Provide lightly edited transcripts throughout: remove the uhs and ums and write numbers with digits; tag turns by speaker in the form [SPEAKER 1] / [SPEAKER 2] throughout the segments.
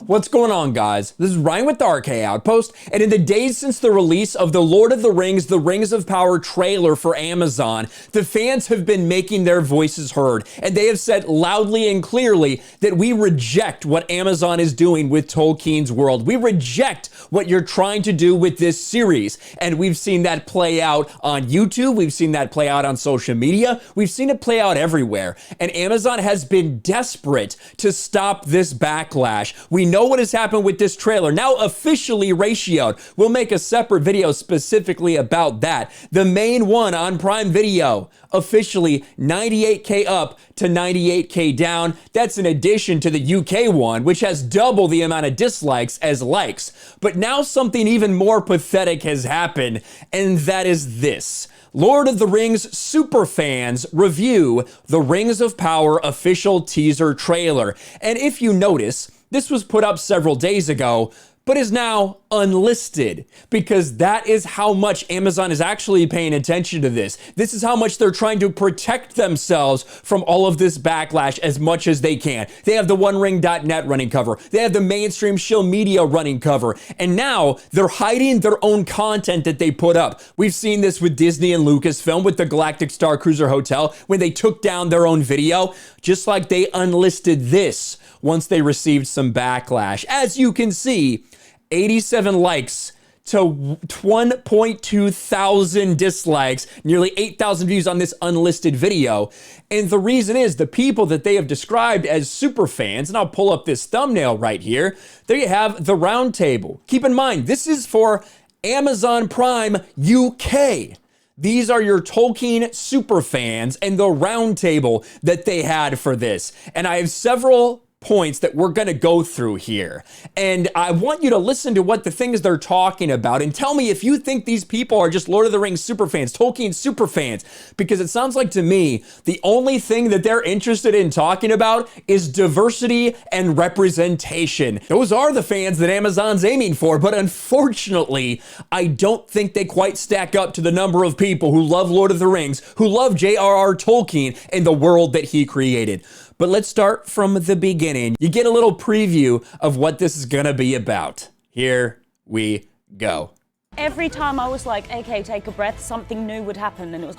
[SPEAKER 1] What's going on, guys? This is Ryan with the RK Outpost, and in the days since the release of the Lord of the Rings, The Rings of Power trailer for Amazon, the fans have been making their voices heard, and they have said loudly and clearly that we reject what Amazon is doing with Tolkien's world. We reject what you're trying to do with this series, and we've seen that play out on YouTube, we've seen that play out on social media, we've seen it play out everywhere, and Amazon has been desperate to stop this backlash. We know what has happened with this trailer, now officially ratioed. We'll make a separate video specifically about that. The main one on Prime Video, officially 98K up to 98K down. That's in addition to the UK one, which has double the amount of dislikes as likes. But now something even more pathetic has happened, and that is this. Lord of the Rings Superfans review the Rings of Power official teaser trailer. And if you notice, this was put up several days ago, but is now unlisted, because that is how much Amazon is actually paying attention to this. This is how much they're trying to protect themselves from all of this backlash as much as they can. They have the OneRing.net running cover. They have the mainstream Shill media running cover. And now they're hiding their own content that they put up. We've seen this with Disney and Lucasfilm with the Galactic Star Cruiser Hotel when they took down their own video, just like they unlisted this once they received some backlash. As you can see, 87 likes to 1.2 thousand dislikes, nearly 8,000 views on this unlisted video. And the reason is the people that they have described as super fans, and I'll pull up this thumbnail right here. There you have the round table. Keep in mind, this is for Amazon Prime UK. These are your Tolkien super fans and the round table that they had for this. And I have several points that we're going to go through here. And I want you to listen to what the things they're talking about and tell me if you think these people are just Lord of the Rings superfans, Tolkien superfans, because it sounds like to me, the only thing that they're interested in talking about is diversity and representation. Those are the fans that Amazon's aiming for, but unfortunately, I don't think they quite stack up to the number of people who love Lord of the Rings, who love J.R.R. Tolkien and the world that he created. But let's start from the beginning. You get a little preview of what this is gonna be about. Here we go.
[SPEAKER 2] Every time I was like, okay, take a breath, something new would happen, and it was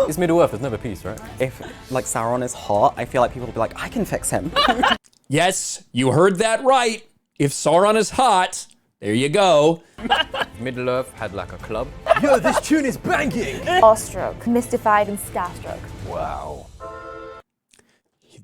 [SPEAKER 3] It's Middle Earth, there's never peace, right?
[SPEAKER 4] If, like, Sauron is hot, I feel like people will be like, I can fix him.
[SPEAKER 1] Yes, you heard that right. If Sauron is hot, there you go.
[SPEAKER 3] Middle Earth had like a club.
[SPEAKER 5] Yo, this tune is banging!
[SPEAKER 6] Awestruck, mystified, and starstruck.
[SPEAKER 3] Wow.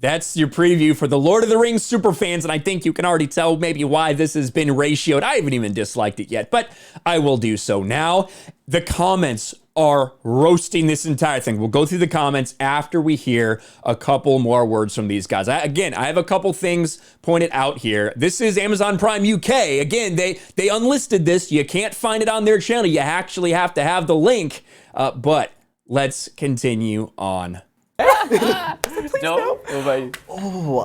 [SPEAKER 1] That's your preview for the Lord of the Rings superfans, and I think you can already tell maybe why this has been ratioed. I haven't even disliked it yet, but I will do so now. The comments are roasting this entire thing. We'll go through the comments after we hear a couple more words from these guys. I have a couple things pointed out here. This is Amazon Prime UK. Again, they unlisted this. You can't find it on their channel. You actually have to have the link, but let's continue on.
[SPEAKER 3] Joe, what about you?
[SPEAKER 4] Oh,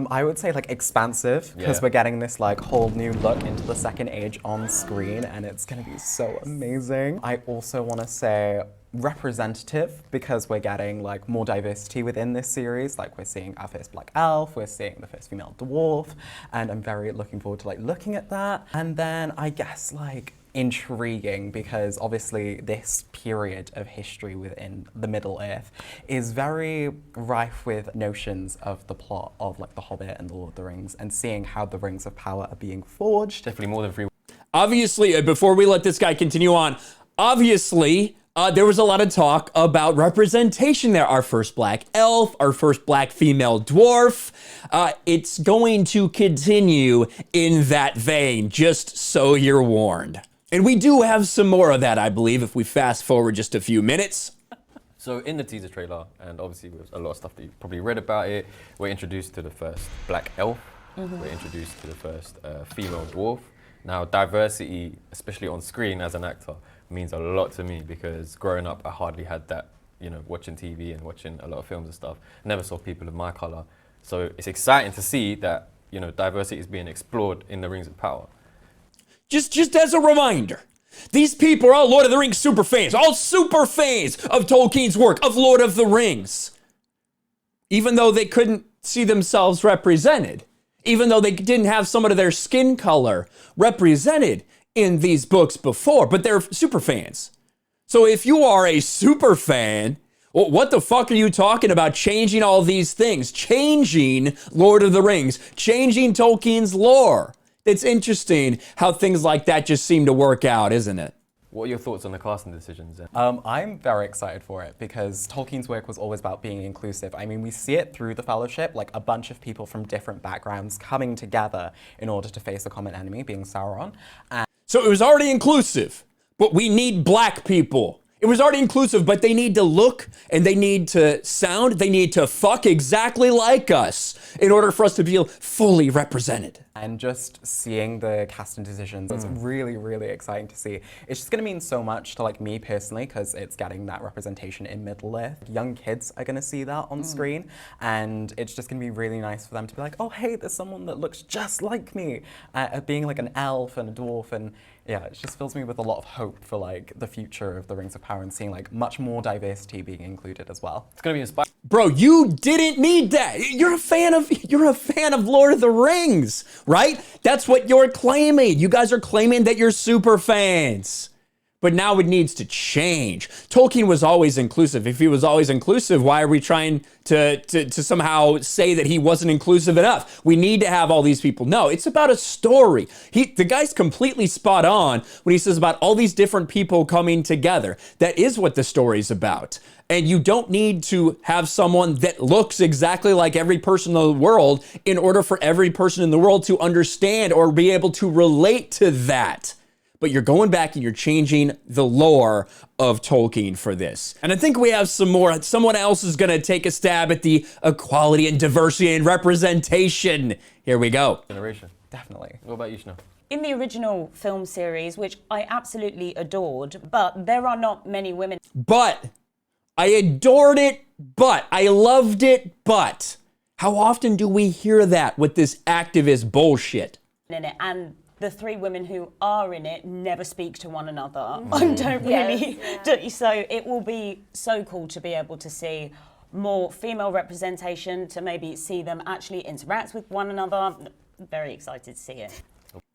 [SPEAKER 4] I would say like expansive, because
[SPEAKER 3] Yeah.
[SPEAKER 4] we're getting this like whole new look into the second age on screen, and it's gonna be so amazing. I also want to say representative, because we're getting like more diversity within this series. Like we're seeing our first black elf, we're seeing the first female dwarf, and I'm very looking forward to like looking at that. And then I guess like intriguing, because obviously this period of history within the Middle Earth is very rife with notions of the plot of like The Hobbit and The Lord of the Rings, and seeing how the Rings of Power are being forged.
[SPEAKER 3] Definitely more than 3.
[SPEAKER 1] Obviously, before we let this guy continue on, obviously, there was a lot of talk about representation there. Our first black elf, our first black female dwarf. It's going to continue in that vein, just so you're warned. And we do have some more of that, I believe, if we fast forward just a few minutes.
[SPEAKER 3] So in the teaser trailer, and obviously with a lot of stuff that you probably read about it, we're introduced to the first black elf. We're introduced to the first female dwarf. Now, diversity, especially on screen as an actor, means a lot to me, because growing up, I hardly had that, you know, watching TV and watching a lot of films and stuff. I never saw people of my color. So it's exciting to see that, you know, diversity is being explored in the Rings of Power.
[SPEAKER 1] Just as a reminder, these people are all Lord of the Rings super fans, all super fans of Tolkien's work, of Lord of the Rings. Even though they couldn't see themselves represented even though they didn't have some of their skin color represented in these books before, but they're super fans. So if you are a super fan, well, what the fuck are you talking about changing all these things? Changing Lord of the Rings, changing Tolkien's lore. It's interesting how things like that just seem to work out, isn't it?
[SPEAKER 3] What are your thoughts on the casting decisions?
[SPEAKER 4] I'm very excited for it because Tolkien's work was always about being inclusive. I mean, we see it through the Fellowship, like a bunch of people from different backgrounds coming together in order to face a common enemy, being Sauron. And
[SPEAKER 1] so it was already inclusive, but we need black people. It was already inclusive, but they need to look and they need to sound, they need to fuck exactly like us in order for us to feel fully represented.
[SPEAKER 4] And just seeing the casting decisions, it's really, really exciting to see. It's just gonna mean so much to like me personally, because it's getting that representation in Middle-earth. Young kids are gonna see that on screen, and it's just gonna be really nice for them to be like, oh hey, there's someone that looks just like me. Being like an elf and a dwarf, and yeah, it just fills me with a lot of hope for like the future of the Rings of Power and seeing like much more diversity being included as well.
[SPEAKER 3] It's gonna be inspiring.
[SPEAKER 1] Bro, you didn't need that. You're a fan of Lord of the Rings, right? That's what you're claiming. You guys are claiming that you're super fans. But now it needs to change. Tolkien was always inclusive. If he was always inclusive, why are we trying to somehow say that he wasn't inclusive enough? We need to have all these people. No, it's about a story. The guy's completely spot on when he says about all these different people coming together. That is what the story's about. And you don't need to have someone that looks exactly like every person in the world in order for every person in the world to understand or be able to relate to that. But you're going back and you're changing the lore of Tolkien for this. And I think we have some more. Someone else is gonna take a stab at the equality and diversity and representation. Here we go.
[SPEAKER 3] Generation.
[SPEAKER 4] Definitely.
[SPEAKER 3] What about you, Shill?
[SPEAKER 2] In the original film series, which I absolutely adored, but there are not many women
[SPEAKER 1] But I adored it, but I loved it, but how often do we hear that with this activist bullshit?
[SPEAKER 2] in it, and the three women who are in it never speak to one another. I don't really. So it will be so cool to be able to see more female representation, to maybe see them actually interact with one another. I'm very excited to see it.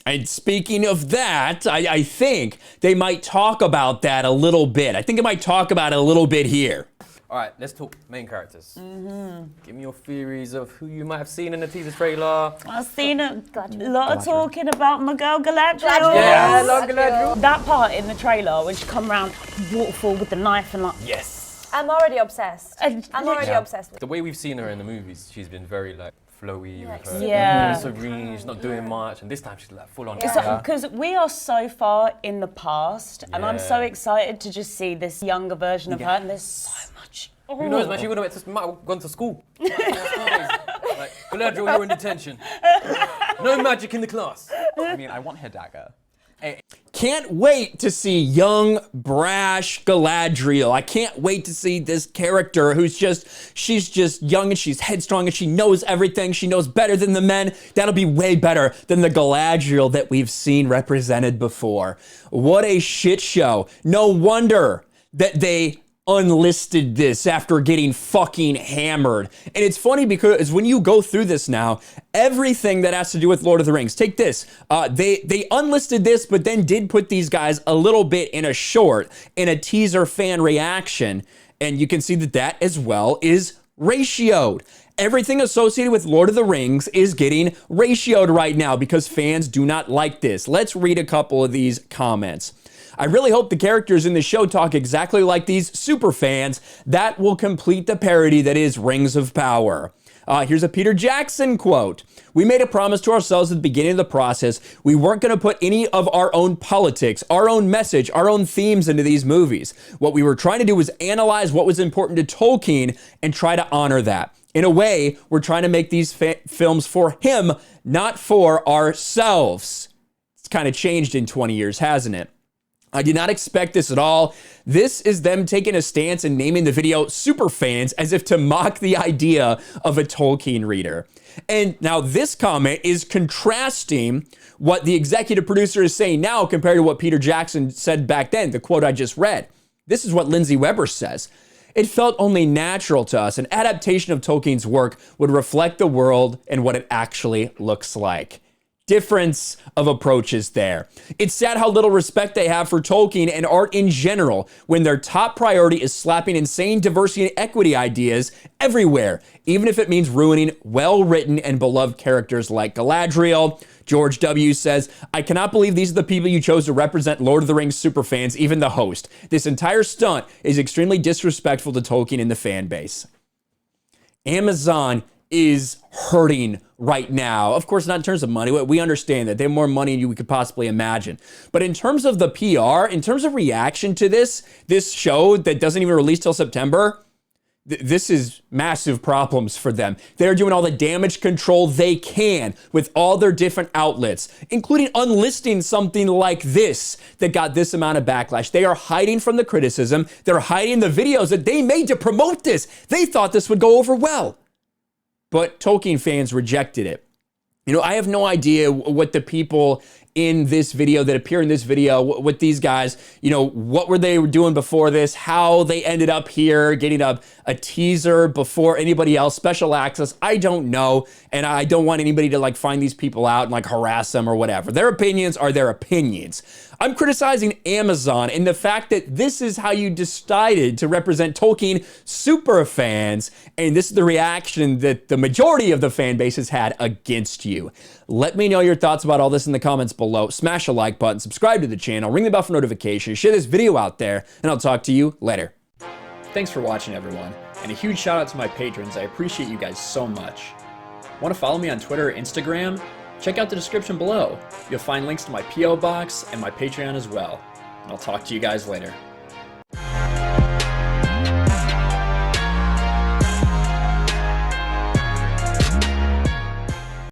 [SPEAKER 1] And speaking of that, I think they might talk about that a little bit. I think they might talk about it a little bit here.
[SPEAKER 3] All right, let's talk main characters. Give me your theories of who you might have seen in the teaser trailer.
[SPEAKER 2] I've seen a lot of talking about my girl Galadriel.
[SPEAKER 3] Yeah, I love Galadriel.
[SPEAKER 2] That part in the trailer when she come around waterfall with the knife and like.
[SPEAKER 3] Yes.
[SPEAKER 6] I'm already obsessed.
[SPEAKER 2] And-
[SPEAKER 6] I'm already obsessed with
[SPEAKER 3] The way we've seen her in the movies, she's been very like flowy with her.
[SPEAKER 2] Yeah.
[SPEAKER 3] Serene, she's not doing much, and this time she's like full on.
[SPEAKER 2] Because we are so far in the past, and I'm so excited to just see this younger version of her, and there's so much.
[SPEAKER 3] Who knows, man? She might have gone to school. Like, Galadriel, you're in detention. No magic in the class.
[SPEAKER 4] I mean, I want her dagger.
[SPEAKER 1] Can't wait to see young, brash Galadriel. I can't wait to see this character she's just young and she's headstrong and she knows everything. She knows better than the men. That'll be way better than the Galadriel that we've seen represented before. What a shit show. No wonder that they unlisted this after getting fucking hammered. And it's funny because when you go through this now, everything that has to do with Lord of the Rings, take this, they unlisted this, but then did put these guys a little bit in a short, in a teaser fan reaction. And you can see that as well is ratioed. Everything associated with Lord of the Rings is getting ratioed right now because fans do not like this. Let's read a couple of these comments. I really hope the characters in the show talk exactly like these super fans. That will complete the parody that is Rings of Power. Here's a Peter Jackson quote. We made a promise to ourselves at the beginning of the process. We weren't going to put any of our own politics, our own message, our own themes into these movies. What we were trying to do was analyze what was important to Tolkien and try to honor that. In a way, we're trying to make these films for him, not for ourselves. It's kind of changed in 20 years, hasn't it? I did not expect this at all. This is them taking a stance and naming the video Superfans as if to mock the idea of a Tolkien reader. And now this comment is contrasting what the executive producer is saying now compared to what Peter Jackson said back then, the quote I just read. This is what Lindsay Weber says. It felt only natural to us. An adaptation of Tolkien's work would reflect the world and what it actually looks like. Difference of approaches there. It's sad how little respect they have for Tolkien and art in general when their top priority is slapping insane diversity and equity ideas everywhere, even if it means ruining well-written and beloved characters like Galadriel. George W. says, I cannot believe these are the people you chose to represent Lord of the Rings superfans, even the host. This entire stunt is extremely disrespectful to Tolkien and the fan base. Amazon is hurting right now. Of course, not in terms of money. We understand that they have more money than we could possibly imagine. But in terms of the PR, in terms of reaction to this show that doesn't even release till September, this is massive problems for them. They're doing all the damage control they can with all their different outlets, including unlisting something like this that got this amount of backlash. They are hiding from the criticism. They're hiding the videos that they made to promote this. They thought this would go over well. But Tolkien fans rejected it. You know, I have no idea what the people in this video that appear in this video with these guys, you know, what were they doing before this, how they ended up here, getting a teaser before anybody else, special access. I don't know. And I don't want anybody to like find these people out and like harass them or whatever. Their opinions are their opinions. I'm criticizing Amazon and the fact that this is how you decided to represent Tolkien super fans, and this is the reaction that the majority of the fan base has had against you. Let me know your thoughts about all this in the comments below. Smash a like button, subscribe to the channel, ring the bell for notifications, share this video out there, and I'll talk to you later. Thanks for watching, everyone, and a huge shout out to my patrons. I appreciate you guys so much. Want to follow me on Twitter or Instagram? Check out the description below. You'll find links to my P.O. box and my Patreon as well. And I'll talk to you guys later.